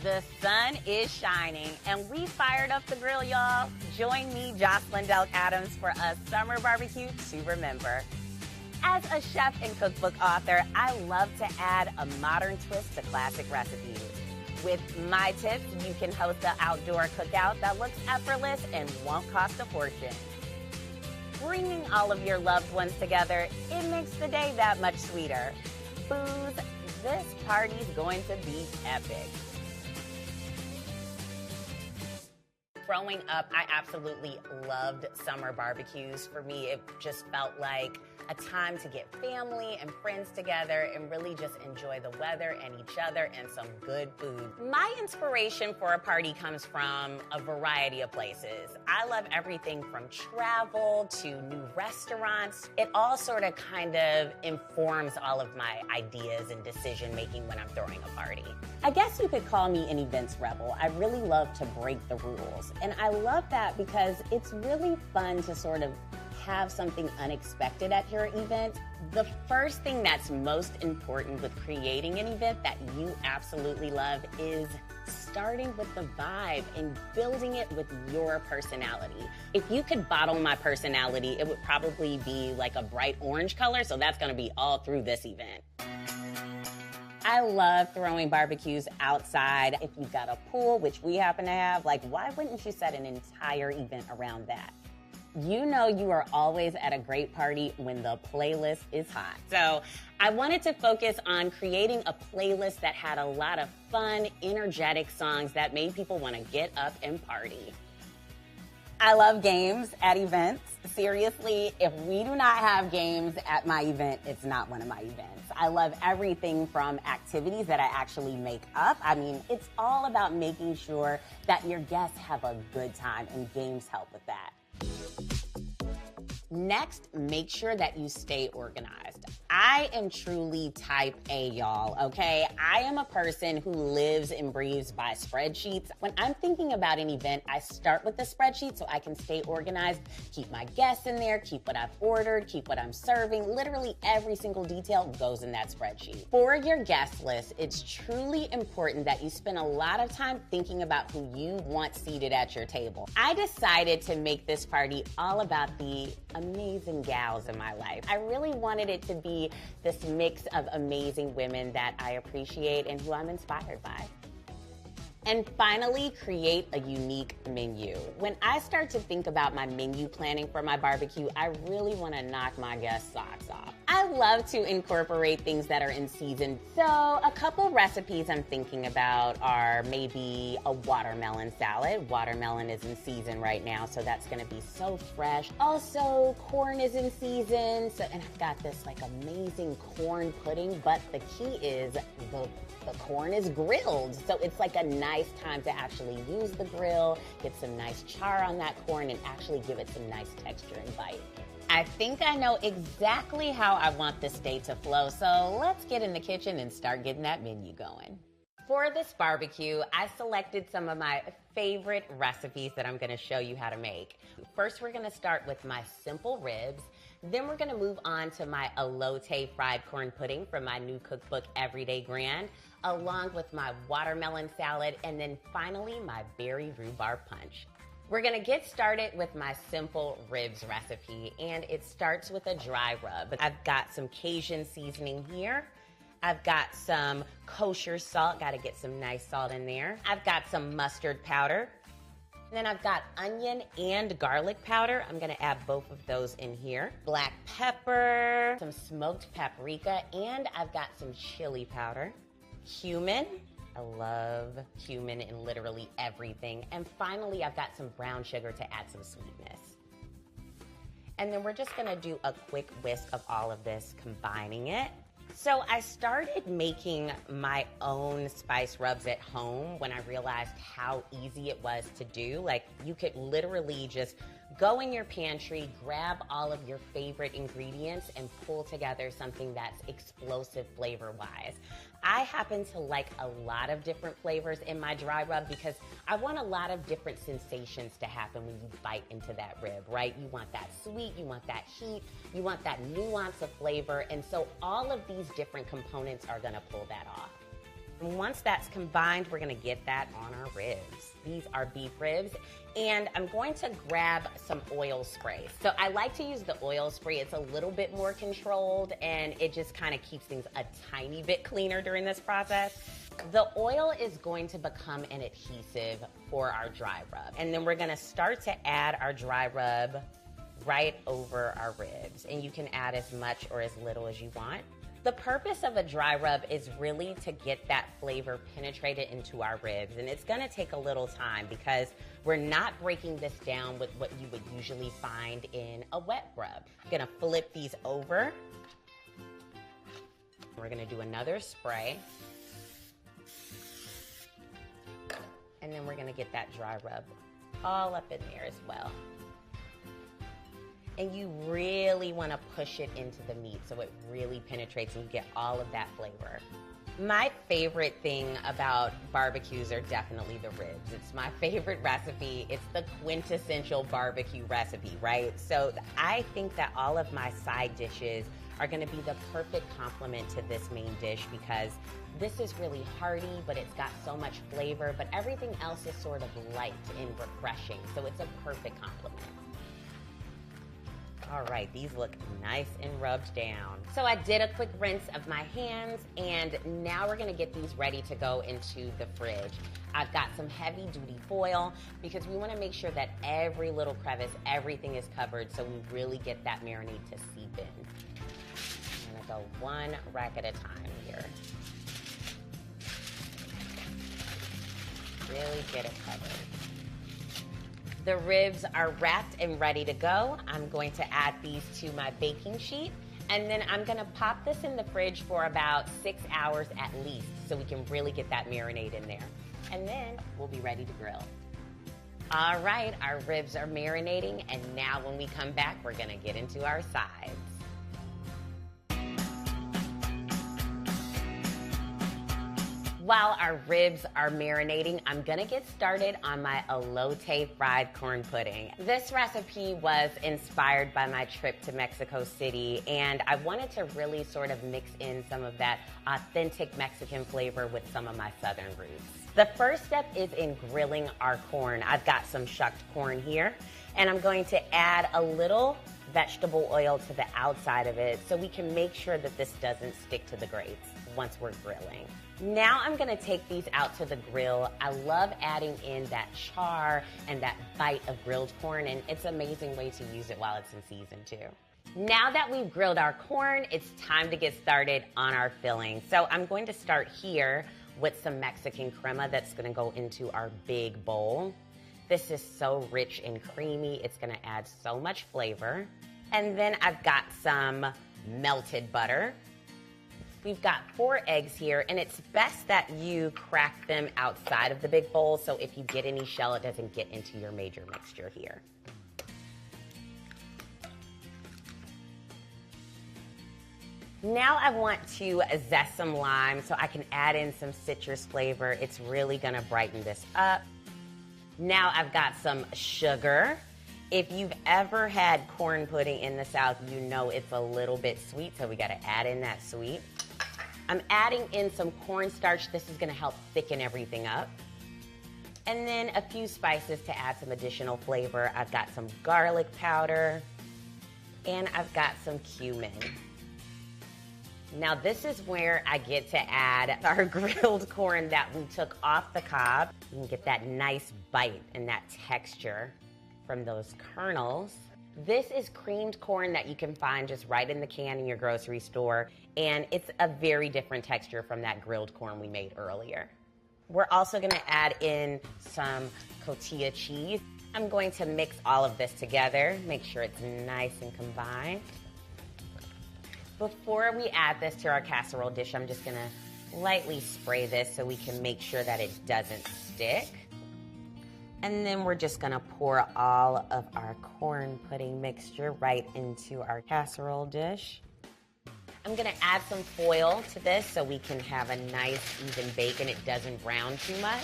The sun is shining, and we fired up the grill, y'all. Join me, Jocelyn Delk Adams, for a summer barbecue to remember. As a chef and cookbook author, I love to add a modern twist to classic recipes. With my tips, you can host an outdoor cookout that looks effortless and won't cost a fortune. Bringing all of your loved ones together, it makes the day that much sweeter. Booze, this party's going to be epic. Growing up, I absolutely loved summer barbecues. For me, it just felt like a time to get family and friends together and really just enjoy the weather and each other and some good food. My inspiration for a party comes from a variety of places. I love everything from travel to new restaurants. It all sort of kind of informs all of my ideas and decision making when I'm throwing a party. I guess you could call me an events rebel. I really love to break the rules. And I love that because it's really fun to sort of have something unexpected at your event. The first thing that's most important with creating an event that you absolutely love is starting with the vibe and building it with your personality. If you could bottle my personality, it would probably be like a bright orange color, so that's gonna be all through this event. I love throwing barbecues outside. If you've got a pool, which we happen to have, like, why wouldn't you set an entire event around that? You know you are always at a great party when the playlist is hot. So I wanted to focus on creating a playlist that had a lot of fun, energetic songs that made people want to get up and party. I love games at events. Seriously, if we do not have games at my event, it's not one of my events. I love everything from activities that I actually make up. I mean, it's all about making sure that your guests have a good time, and games help with that. Next, make sure that you stay organized. I am truly type A, y'all, okay? I am a person who lives and breathes by spreadsheets. When I'm thinking about an event, I start with the spreadsheet so I can stay organized, keep my guests in there, keep what I've ordered, keep what I'm serving. Literally every single detail goes in that spreadsheet. For your guest list, it's truly important that you spend a lot of time thinking about who you want seated at your table. I decided to make this party all about the amazing gals in my life. I really wanted it to be this mix of amazing women that I appreciate and who I'm inspired by. And finally, create a unique menu. When I start to think about my menu planning for my barbecue, I really want to knock my guests' socks off. I love to incorporate things that are in season. So a couple recipes I'm thinking about are maybe a watermelon salad. Watermelon is in season right now, so that's gonna be so fresh. Also, corn is in season, and I've got this like amazing corn pudding, but the key is the corn is grilled. So it's like a nice time to actually use the grill, get some nice char on that corn, and actually give it some nice texture and bite. I think I know exactly how I want this day to flow, so let's get in the kitchen and start getting that menu going. For this barbecue, I selected some of my favorite recipes that I'm gonna show you how to make. First, we're gonna start with my simple ribs. Then we're gonna move on to my elote fried corn pudding from my new cookbook, Everyday Grand, along with my watermelon salad, and then finally my berry rhubarb punch. We're gonna get started with my simple ribs recipe, and it starts with a dry rub. I've got some Cajun seasoning here. I've got some kosher salt, gotta get some nice salt in there. I've got some mustard powder. And then I've got onion and garlic powder. I'm gonna add both of those in here. Black pepper, some smoked paprika, and I've got some chili powder. Cumin. I love cumin in literally everything. And finally, I've got some brown sugar to add some sweetness. And then we're just gonna do a quick whisk of all of this, combining it. So I started making my own spice rubs at home when I realized how easy it was to do. Like, you could literally just go in your pantry, grab all of your favorite ingredients, and pull together something that's explosive flavor-wise. I happen to like a lot of different flavors in my dry rub because I want a lot of different sensations to happen when you bite into that rib, right? You want that sweet, you want that heat, you want that nuance of flavor, and so all of these different components are gonna pull that off. Once that's combined, we're gonna get that on our ribs. These are beef ribs, and I'm going to grab some oil spray. So I like to use the oil spray. It's a little bit more controlled, and it just kind of keeps things a tiny bit cleaner during this process. The oil is going to become an adhesive for our dry rub, and then we're gonna start to add our dry rub right over our ribs, and you can add as much or as little as you want. The purpose of a dry rub is really to get that flavor penetrated into our ribs, and it's gonna take a little time because we're not breaking this down with what you would usually find in a wet rub. I'm gonna flip these over. We're gonna do another spray. And then we're gonna get that dry rub all up in there as well. And you really wanna push it into the meat so it really penetrates and you get all of that flavor. My favorite thing about barbecues are definitely the ribs. It's my favorite recipe. It's the quintessential barbecue recipe, right? So I think that all of my side dishes are gonna be the perfect complement to this main dish because this is really hearty, but it's got so much flavor, but everything else is sort of light and refreshing, so it's a perfect complement. All right, these look nice and rubbed down. So I did a quick rinse of my hands, and now we're gonna get these ready to go into the fridge. I've got some heavy duty foil because we wanna make sure that every little crevice, everything is covered so we really get that marinade to seep in. I'm gonna go one rack at a time here. Really get it covered. The ribs are wrapped and ready to go. I'm going to add these to my baking sheet, and then I'm gonna pop this in the fridge for about 6 hours at least so we can really get that marinade in there. And then we'll be ready to grill. All right, our ribs are marinating, and now when we come back, we're gonna get into our sides. While our ribs are marinating, I'm gonna get started on my elote fried corn pudding. This recipe was inspired by my trip to Mexico City, and I wanted to really sort of mix in some of that authentic Mexican flavor with some of my southern roots. The first step is in grilling our corn. I've got some shucked corn here, and I'm going to add a little vegetable oil to the outside of it so we can make sure that this doesn't stick to the grates once we're grilling. Now I'm gonna take these out to the grill. I love adding in that char and that bite of grilled corn, and it's an amazing way to use it while it's in season too. Now that we've grilled our corn, it's time to get started on our filling. So I'm going to start here with some Mexican crema that's gonna go into our big bowl. This is so rich and creamy. It's gonna add so much flavor. And then I've got some melted butter. We've got 4 eggs here, and it's best that you crack them outside of the big bowl, so if you get any shell, it doesn't get into your major mixture here. Now I want to zest some lime so I can add in some citrus flavor. It's really gonna brighten this up. Now I've got some sugar. If you've ever had corn pudding in the South, you know it's a little bit sweet, so we gotta add in that sweet. I'm adding in some cornstarch. This is gonna help thicken everything up. And then a few spices to add some additional flavor. I've got some garlic powder, and I've got some cumin. Now this is where I get to add our grilled corn that we took off the cob. You can get that nice bite and that texture from those kernels. This is creamed corn that you can find just right in the can in your grocery store, and it's a very different texture from that grilled corn we made earlier. We're also gonna add in some cotija cheese. I'm going to mix all of this together, make sure it's nice and combined. Before we add this to our casserole dish, I'm just gonna lightly spray this so we can make sure that it doesn't stick. And then we're just gonna pour all of our corn pudding mixture right into our casserole dish. I'm gonna add some foil to this so we can have a nice even bake and it doesn't brown too much.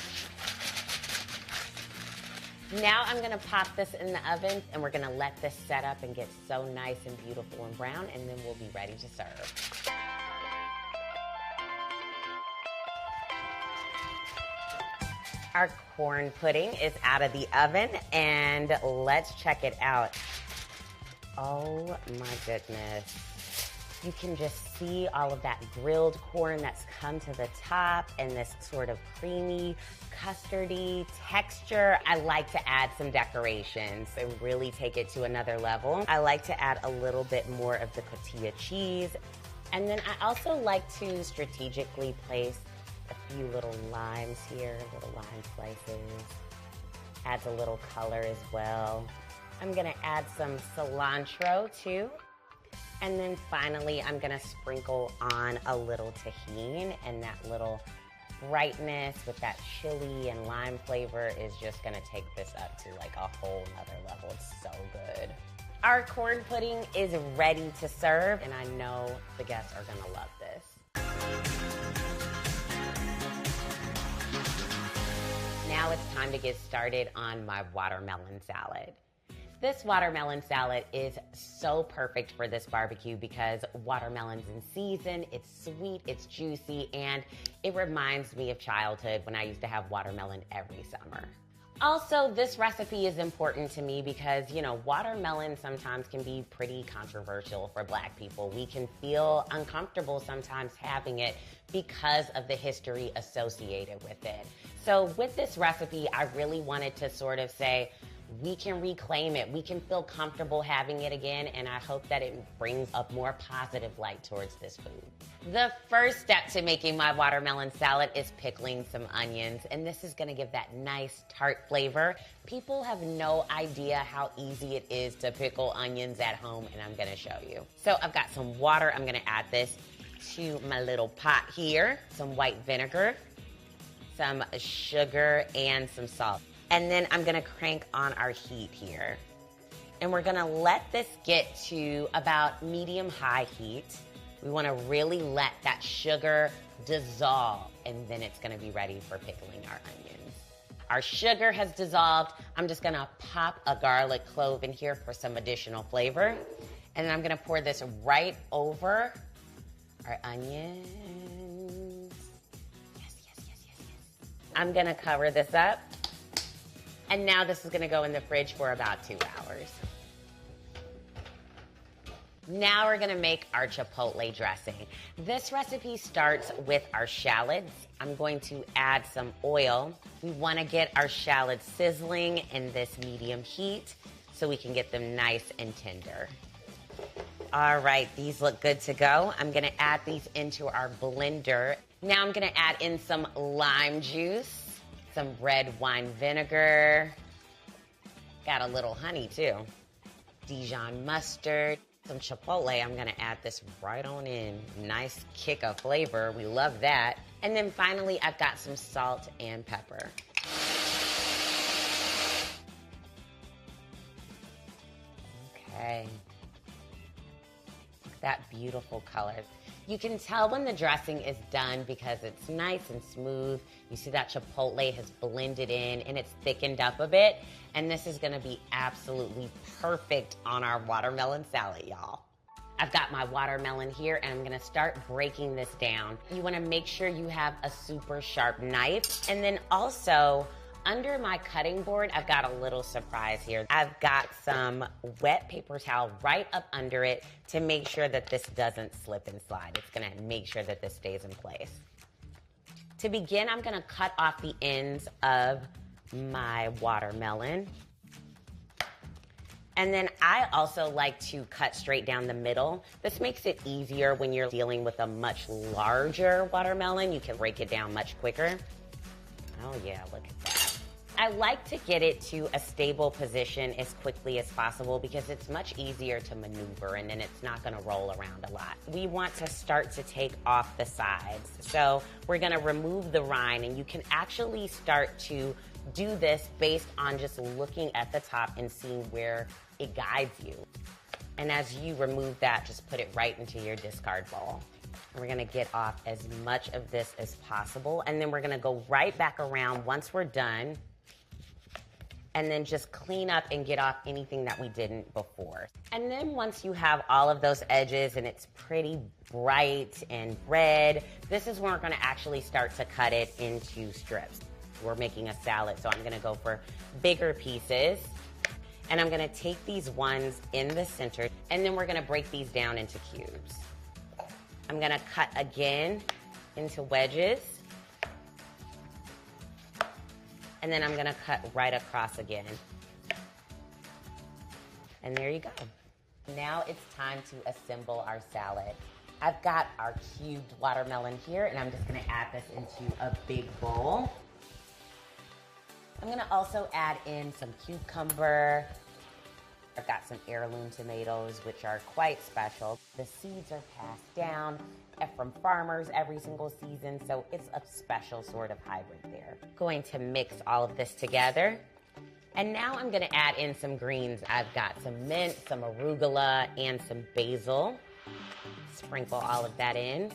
Now I'm gonna pop this in the oven and we're gonna let this set up and get so nice and beautiful and brown, and then we'll be ready to serve. Our corn pudding is out of the oven, and let's check it out. Oh my goodness. You can just see all of that grilled corn that's come to the top and this sort of creamy, custardy texture. I like to add some decorations and really take it to another level. I like to add a little bit more of the cotija cheese. And then I also like to strategically place a few little limes here, little lime slices. Adds a little color as well. I'm gonna add some cilantro too. And then finally, I'm gonna sprinkle on a little tahini, and that little brightness with that chili and lime flavor is just gonna take this up to like a whole nother level. It's so good. Our corn pudding is ready to serve, and I know the guests are gonna love this. Now it's time to get started on my watermelon salad. This watermelon salad is so perfect for this barbecue because watermelon's in season, it's sweet, it's juicy, and it reminds me of childhood when I used to have watermelon every summer. Also, this recipe is important to me because, you know, watermelon sometimes can be pretty controversial for Black people. We can feel uncomfortable sometimes having it because of the history associated with it. So with this recipe, I really wanted to sort of say, we can reclaim it. We can feel comfortable having it again, and I hope that it brings a more positive light towards this food. The first step to making my watermelon salad is pickling some onions, and this is gonna give that nice tart flavor. People have no idea how easy it is to pickle onions at home, and I'm gonna show you. So I've got some water. I'm gonna add this to my little pot here. Some white vinegar, some sugar, and some salt. And then I'm gonna crank on our heat here. And we're gonna let this get to about medium-high heat. We wanna really let that sugar dissolve, and then it's gonna be ready for pickling our onions. Our sugar has dissolved. I'm just gonna pop a garlic clove in here for some additional flavor. And then I'm gonna pour this right over our onions. Yes, yes, yes, yes, yes. I'm gonna cover this up. And now this is gonna go in the fridge for about 2 hours. Now we're gonna make our chipotle dressing. This recipe starts with our shallots. I'm going to add some oil. We wanna get our shallots sizzling in this medium heat so we can get them nice and tender. All right, these look good to go. I'm gonna add these into our blender. Now I'm gonna add in some lime juice, some red wine vinegar, got a little honey too, Dijon mustard, some chipotle. I'm gonna add this right on in. Nice kick of flavor, we love that. And then finally, I've got some salt and pepper. Okay. That beautiful color. You can tell when the dressing is done because it's nice and smooth. You see that chipotle has blended in and it's thickened up a bit. And this is gonna be absolutely perfect on our watermelon salad, y'all. I've got my watermelon here and I'm gonna start breaking this down. You wanna make sure you have a super sharp knife. And then also, under my cutting board, I've got a little surprise here. I've got some wet paper towel right up under it to make sure that this doesn't slip and slide. It's gonna make sure that this stays in place. To begin, I'm gonna cut off the ends of my watermelon. And then I also like to cut straight down the middle. This makes it easier when you're dealing with a much larger watermelon. You can break it down much quicker. Oh yeah, look at that. I like to get it to a stable position as quickly as possible because it's much easier to maneuver and then it's not gonna roll around a lot. We want to start to take off the sides. So we're gonna remove the rind, and you can actually start to do this based on just looking at the top and seeing where it guides you. And as you remove that, just put it right into your discard bowl. And we're gonna get off as much of this as possible, and then we're gonna go right back around once we're done, and then just clean up and get off anything that we didn't before. And then once you have all of those edges and it's pretty bright and red, this is when we're gonna actually start to cut it into strips. We're making a salad, so I'm gonna go for bigger pieces. And I'm gonna take these ones in the center, and then we're gonna break these down into cubes. I'm gonna cut again into wedges. And then I'm gonna cut right across again. And there you go. Now it's time to assemble our salad. I've got our cubed watermelon here, and I'm just gonna add this into a big bowl. I'm gonna also add in some cucumber. I've got some heirloom tomatoes, which are quite special. The seeds are passed down from farmers every single season, so it's a special sort of hybrid there. Going to mix all of this together. And now I'm gonna add in some greens. I've got some mint, some arugula, and some basil. Sprinkle all of that in.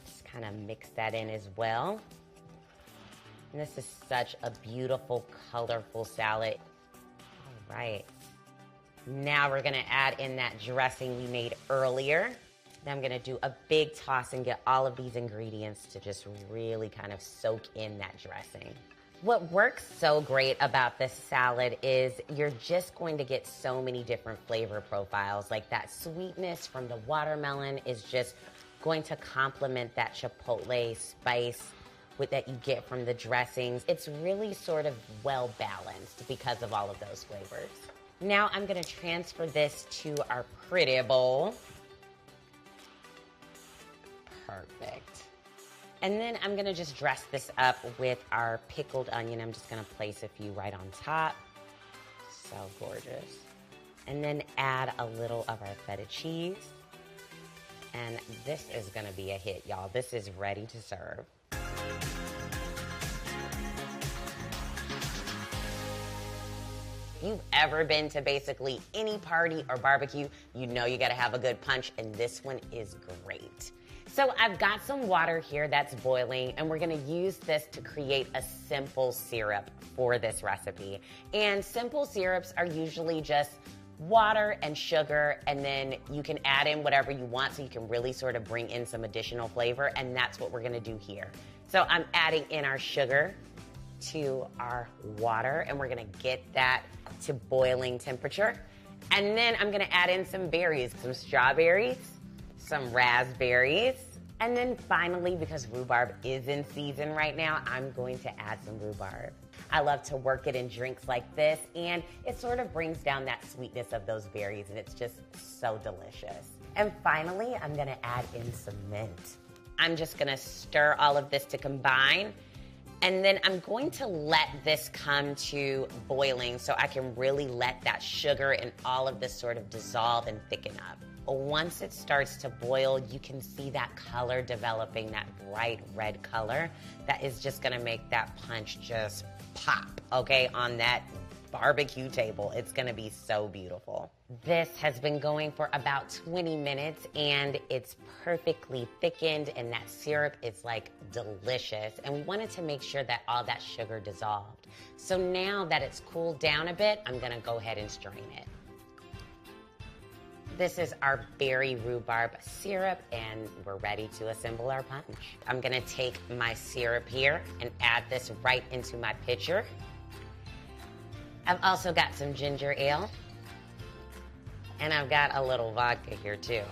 Just kind of mix that in as well. And this is such a beautiful, colorful salad. All right. Now we're gonna add in that dressing we made earlier. Then I'm gonna do a big toss and get all of these ingredients to just really kind of soak in that dressing. What works so great about this salad is you're just going to get so many different flavor profiles. Like that sweetness from the watermelon is just going to complement that chipotle spice that you get from the dressings. It's really sort of well balanced because of all of those flavors. Now I'm gonna transfer this to our pretty bowl. Perfect. And then I'm gonna just dress this up with our pickled onion. I'm just gonna place a few right on top. So gorgeous. And then add a little of our feta cheese. And this is gonna be a hit, y'all. This is ready to serve. If you've ever been to basically any party or barbecue, you know you gotta have a good punch, and this one is great. So I've got some water here that's boiling, and we're gonna use this to create a simple syrup for this recipe. And simple syrups are usually just water and sugar, and then you can add in whatever you want so you can really sort of bring in some additional flavor, and that's what we're gonna do here. So I'm adding in our sugar to our water, and we're gonna get that to boiling temperature. And then I'm gonna add in some berries, some strawberries, some raspberries, and then finally, because rhubarb is in season right now, I'm going to add some rhubarb. I love to work it in drinks like this, and it sort of brings down that sweetness of those berries, and it's just so delicious. And finally, I'm gonna add in some mint. I'm just gonna stir all of this to combine, and then I'm going to let this come to boiling so I can really let that sugar and all of this sort of dissolve and thicken up. Once it starts to boil, you can see that color developing, that bright red color that is just gonna make that punch just pop, okay, on that barbecue table. It's gonna be so beautiful. This has been going for about 20 minutes, and it's perfectly thickened, and that syrup is like delicious. And we wanted to make sure that all that sugar dissolved. So now that it's cooled down a bit, I'm gonna go ahead and strain it. This is our berry rhubarb syrup, and we're ready to assemble our punch. I'm gonna take my syrup here and add this right into my pitcher. I've also got some ginger ale, and I've got a little vodka here too.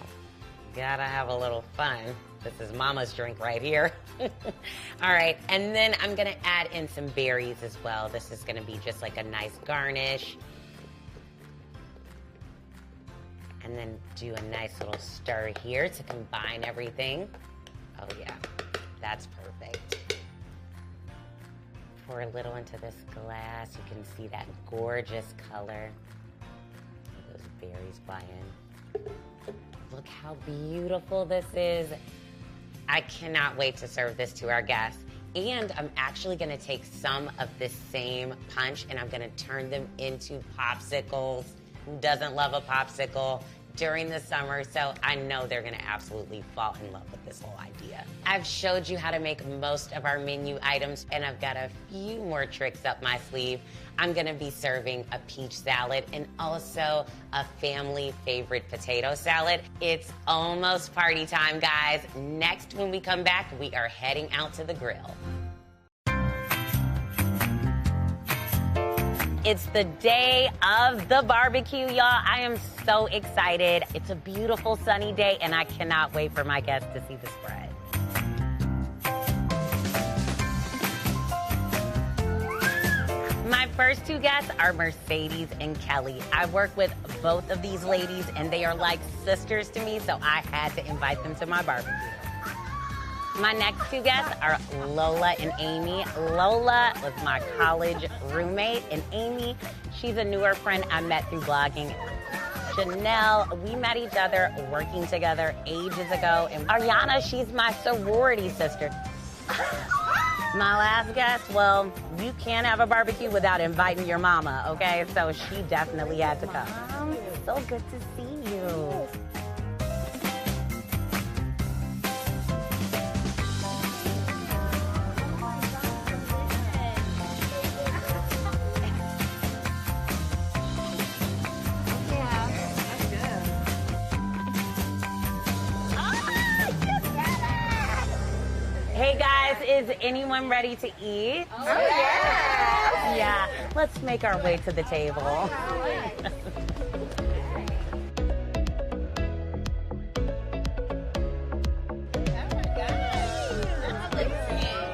Gotta have a little fun. This is mama's drink right here. All right, and then I'm gonna add in some berries as well. This is gonna be just like a nice garnish. And then do a nice little stir here to combine everything. Oh yeah, that's perfect. Pour a little into this glass. You can see that gorgeous color. Those berries fly in. Look how beautiful this is. I cannot wait to serve this to our guests. And I'm actually gonna take some of this same punch and I'm gonna turn them into popsicles. Who doesn't love a popsicle? during the summer, so I know they're gonna absolutely fall in love with this whole idea. I've showed you how to make most of our menu items, and I've got a few more tricks up my sleeve. I'm gonna be serving a peach salad and also a family favorite potato salad. It's almost party time, guys. Next, when we come back, we are heading out to the grill. It's the day of the barbecue, y'all. I am so excited. It's a beautiful sunny day, and I cannot wait for my guests to see the spread. My first two guests are Mercedes and Kelly. I work with both of these ladies, and they are like sisters to me, so I had to invite them to my barbecue. My next two guests are Lola and Amy. Lola was my college roommate, and Amy, she's a newer friend I met through blogging. Janelle, we met each other working together ages ago. And Ariana, she's my sorority sister. My last guest, well, you can't have a barbecue without inviting your mama, okay? So she definitely had to come. Mom, so good to see you. Hey guys, is anyone ready to eat? Oh, yeah. Yeah, let's make our way to the table.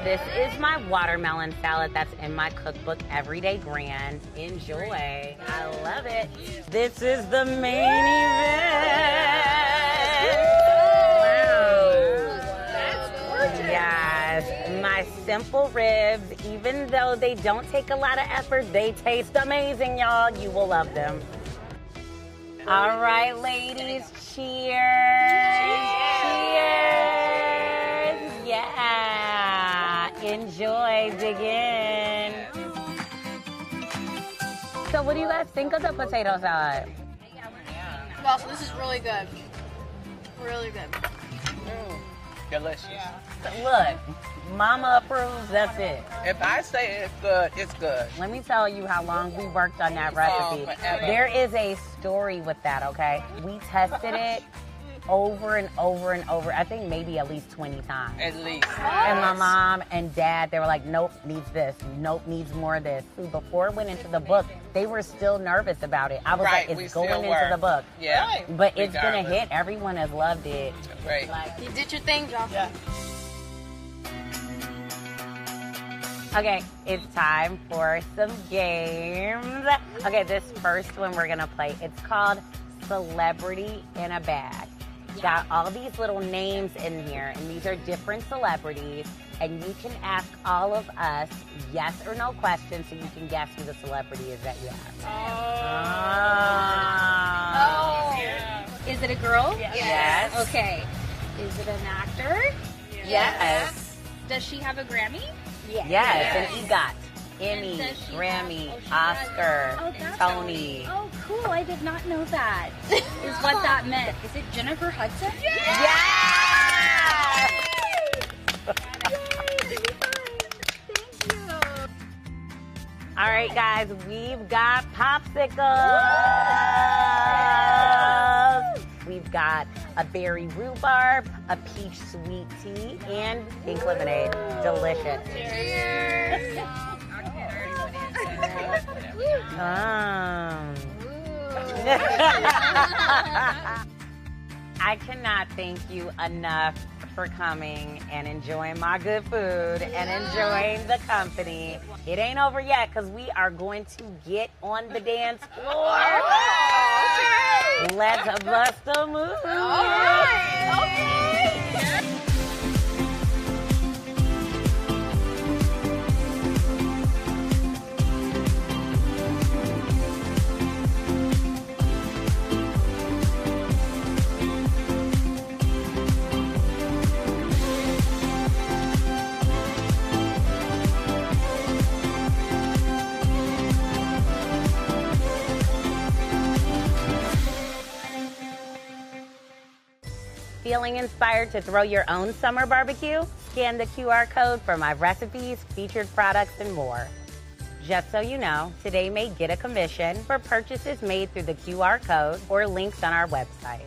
This is my watermelon salad that's in my cookbook, Everyday Grand. Enjoy. I love it. This is the main event. Yes, my simple ribs, even though they don't take a lot of effort, they taste amazing, y'all. You will love them. All right, ladies, cheers. Cheers. Yeah. Enjoy, dig in. So what do you guys think of the potato salad? Well, so this is really good. Really good. Delicious. Look, mama approves, that's it. If I say it's good, it's good. Let me tell you how long we worked on that recipe. forever. There is a story with that, okay? We tested it over and over and over, I think maybe at least 20 times. At least. And my mom and dad, they were like, nope, needs this. Nope, needs more of this. See, before it went into the book, they were still nervous about it. I was Right, like, we it's still going were. into the book. Yeah. But it's going to Regardless. hit. Everyone has loved it. Right. You did your thing, Jocelyn. Okay, it's time for some games. Okay, this first one we're gonna play, it's called Celebrity in a Bag. Got all these little names in here, and these are different celebrities, and you can ask all of us yes or no questions so you can guess who the celebrity is that you ask. Oh. Is it a girl? Yes. Okay. Is it an actor? Yes. Does she have a Grammy? Yes, an EGOT, Emmy, Does she Grammy, have- Oscar, Oh, that's Tony. Oh, cool. I did not know that. Is what that meant. Is it Jennifer Hudson? All right, guys, we've got popsicles. We've got a berry rhubarb, a peach sweet tea, and pink lemonade. Delicious. Cheers. I cannot thank you enough for coming and enjoying my good food and enjoying the company. It ain't over yet because we are going to get on the dance floor. Let's bust a move. All right. Okay. Feeling inspired to throw your own summer barbecue? Scan the QR code for my recipes, featured products, and more. Just so you know, Today may get a commission for purchases made through the QR code or links on our website.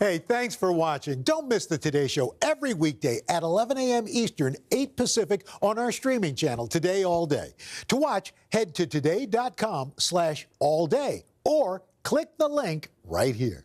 Hey, thanks for watching. Don't miss the Today Show every weekday at 11 a.m. Eastern, 8 Pacific on our streaming channel, Today All Day. To watch, head to today.com/allday or click the link right here.